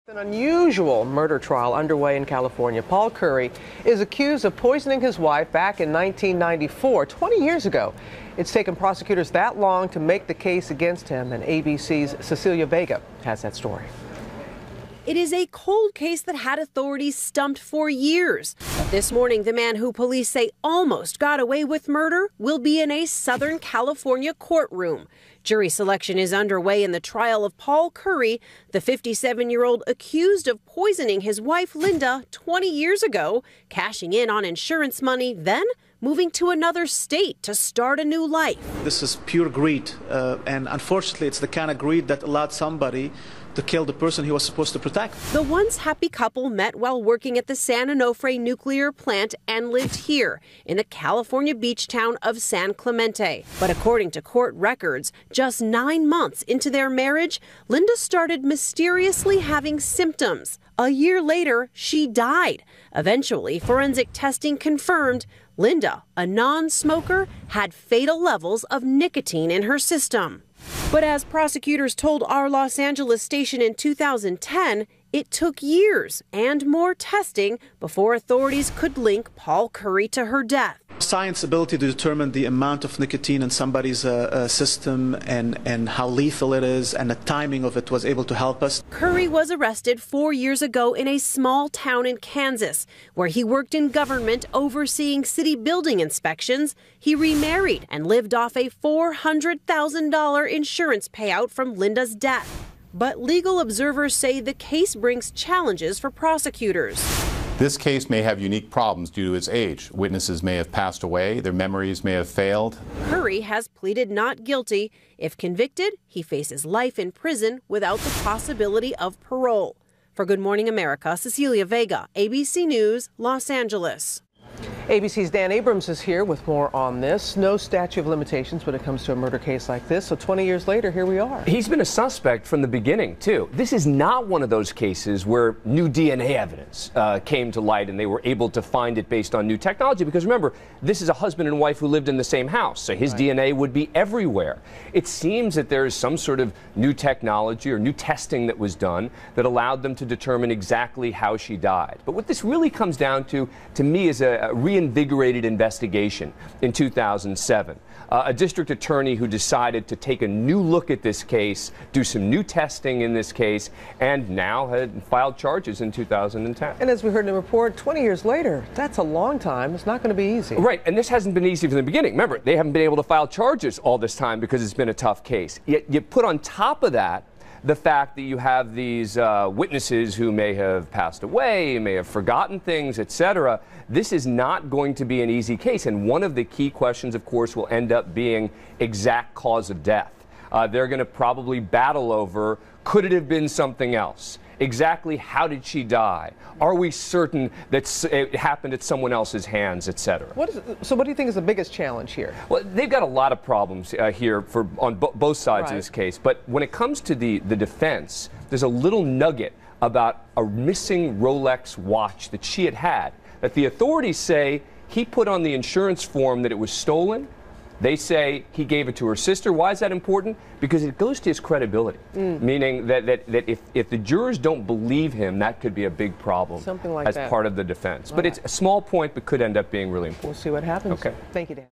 An unusual murder trial underway in California. Paul Curry is accused of poisoning his wife back in 1994, 20 years ago. It's taken prosecutors that long to make the case against him, and ABC's Cecilia Vega has that story. It is a cold case that had authorities stumped for years. But this morning, the man who police say almost got away with murder will be in a Southern California courtroom. Jury selection is underway in the trial of Paul Curry, the 57-year-old accused of poisoning his wife Linda 20 years ago, cashing in on insurance money, then moving to another state to start a new life. This is pure greed, and unfortunately it's the kind of greed that allowed somebody to kill the person he was supposed to protect. The once happy couple met while working at the San Onofre nuclear plant and lived here in the California beach town of San Clemente. But according to court records, just 9 months into their marriage, Linda started mysteriously having symptoms. A year later, she died. Eventually, forensic testing confirmed Linda, a non-smoker, had fatal levels of nicotine in her system. But as prosecutors told our Los Angeles station in 2010, it took years and more testing before authorities could link Paul Curry to her death. Science's ability to determine the amount of nicotine in somebody's system and how lethal it is and the timing of it was able to help us. Curry was arrested 4 years ago in a small town in Kansas, where he worked in government overseeing city building inspections. He remarried and lived off a $400,000 insurance payout from Linda's death. But legal observers say the case brings challenges for prosecutors. This case may have unique problems due to its age. Witnesses may have passed away, their memories may have failed. Curry has pleaded not guilty. If convicted, he faces life in prison without the possibility of parole. For Good Morning America, Cecilia Vega, ABC News, Los Angeles. ABC's Dan Abrams is here with more on this. No statute of limitations when it comes to a murder case like this. So 20 years later, here we are. He's been a suspect from the beginning, too. This is not one of those cases where new DNA evidence came to light and they were able to find it based on new technology. Because remember, this is a husband and wife who lived in the same house, so his DNA would be everywhere. It seems that there is some sort of new technology or new testing that was done that allowed them to determine exactly how she died. But what this really comes down to me, is a reinvigorated investigation in 2007. A district attorney who decided to take a new look at this case, do some new testing in this case, and now had filed charges in 2010. And as we heard in the report, 20 years later, that's a long time. It's not going to be easy. Right, and this hasn't been easy from the beginning. Remember, they haven't been able to file charges all this time because it's been a tough case. Yet you put on top of that the fact that you have these witnesses who may have passed away, may have forgotten things, etc. This is not going to be an easy case. And one of the key questions, of course, will end up being exact cause of death. They're going to probably battle over, could it have been something else? Exactly how did she die? Are we certain that it happened at someone else's hands, etc.? So what do you think is the biggest challenge here? Well, they've got a lot of problems here on both sides of this case. But when it comes to the defense, there's a little nugget about a missing Rolex watch that she had that the authorities say he put on the insurance form that it was stolen. They say he gave it to her sister. Why is that important? Because it goes to his credibility, meaning that if the jurors don't believe him, that could be a big problem. Something like as that. Part of the defense. But it's a small point, but could end up being really important. We'll see what happens. Okay. Thank you, Dan.